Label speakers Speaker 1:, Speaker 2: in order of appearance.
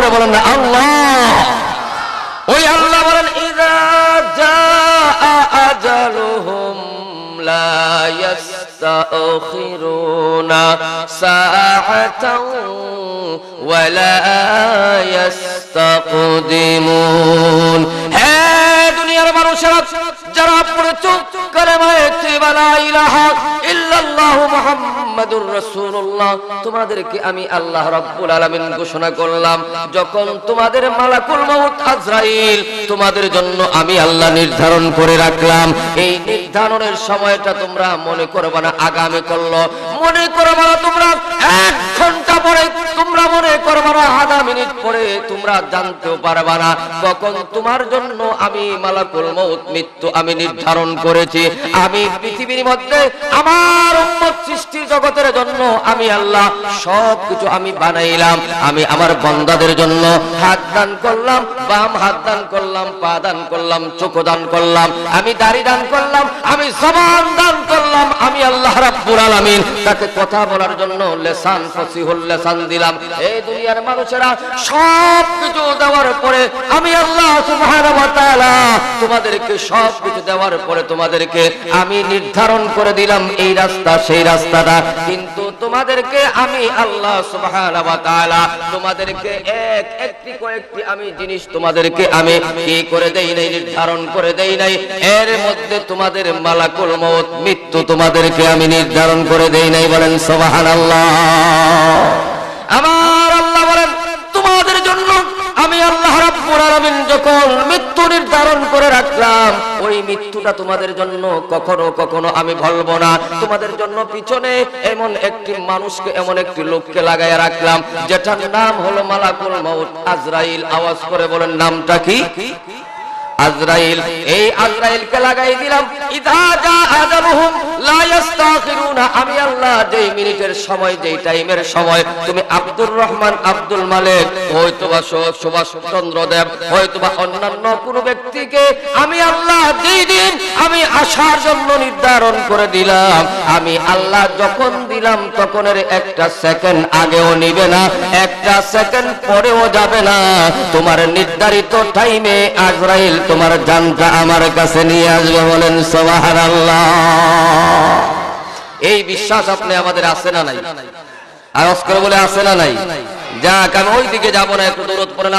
Speaker 1: করে বলেন না আল্লাহ। ওই আল্লাহ বলেন ইযা জাআ আজালুহুম লা ইস্তাখিরুনা সাআতাও ওয়া লা ইস্তাকদিমুন। হে দুনিয়ার মানুষেরা যারা পড়ে চুপ কালেমায়ে তাইয়্যিবা লা ইলাহা ইল্লাল্লাহু মুহাম্মাদুর রাসূলুল্লাহ, তোমাদেরকে আমি আল্লাহ রাব্বুল আলামিন ঘোষণা করলাম, যখন তোমাদের মালাকুল মউত আজরাইল তোমাদের জন্য আমি আল্লাহ নির্ধারণ করে রাখলাম, এই নির্ধারণের সময়টা তোমরা মনে করবে না আগামী করলো, মনে করবে না তোমরা 1 ঘন্টা পরে, তোমরা মনে করবে না আধা মিনিট পরে, তোমরা জানতেও পারবে না কখন তোমার জন্য আমি মালাকুল মউত মৃত্যু আমি নির্ধারণ করেছি। আমি পৃথিবীর মধ্যে আমার উম্মত সৃষ্টি জগতের জন্য আমি আল্লাহ সবকিছু আমি বানাইলাম। আমি আমার বান্দাদের জন্য হাত দান করলাম, বাম হাত দান করলাম, পা দান করলাম, চোখ দান করলাম, আমি দাড়ি দান করলাম, আমি জবান দান করলাম, আমি আল্লাহ রাব্বুল আলামিন তাকে কথা বলার জন্য লিসান ফসিহুল লিসান দিলাম। এই দুনিয়ার মানুষেরা সবকিছু দেওয়ার পরে আমি আল্লাহ সুবহানাহু ওয়া তাআলা তোমাদেরকে সবকিছু দেওয়ার পরে তোমাদেরকে আমি নির্ধারণ করে দিলাম এই রাস্তা সেই রাস্তাটা, কিন্তু তোমাদেরকে আমি আল্লাহ সুবহানাহু ওয়া তাআলা তোমাদেরকে একটি কয়েকটি আমি জিনিস তোমাদেরকে আমি কি করে দেই নাই, নির্ধারণ করে দেই নাই। এর মধ্যে তোমাদের মালাকুল মউত মৃত্যু তোমাদেরকে আমি নির্ধারণ করে দেই নাই। বলেন সুবহানাল্লাহ। আমার আল্লাহ বলেন তোমাদের জন্য আমি আল্লাহ রাব্বুল আলামিন যখন মৃত্যু নির্ধারণ করে রাখলাম, ওই মৃত্যুটা তোমাদের জন্য কখনো কখনো আমি বলবো না। তোমাদের জন্য পিছনে এমন একটি মানুষকে, এমন একটি লোককে লাগাইয়া রাখলাম, যেটার নাম হলো মালাকুল মউত আজরাইল। আওয়াজ করে বলেন নামটা কি? আজরাইল। এই আজরাইলকে লাগাই দিলাম। ইযা জা আজালুহুম লা ইস্তাখিরুনা, আমি আল্লাহ যেই মিনিটের সময়, যেই টাইমের সময় তুমি আব্দুর রহমান, আব্দুল মালিক, হয়তোবা সুভাষ চন্দ্র দেব, হয়তোবা অন্যান্য কোনো ব্যক্তিকে আমি আল্লাহ যেই দিন আমি আসার জন্য নির্ধারণ করে দিলাম, আমি আল্লাহ যখন দিলাম তখন এর একটা সেকেন্ড আগেও নিবে না, একটা সেকেন্ড পরেও যাবে না। তোমার নির্ধারিত টাইমে আজরাইল তোমার জানটা আমার কাছে নিয়ে আসবে। বলেন সুবহানাল্লাহ। এই বিশ্বাস আপনি আমাদের আছে না নাই? আওয়াজ করে বলে আছে না নাই? যাক, আমি ওই দিকে যাব না, একটু দৌড় পড়েন।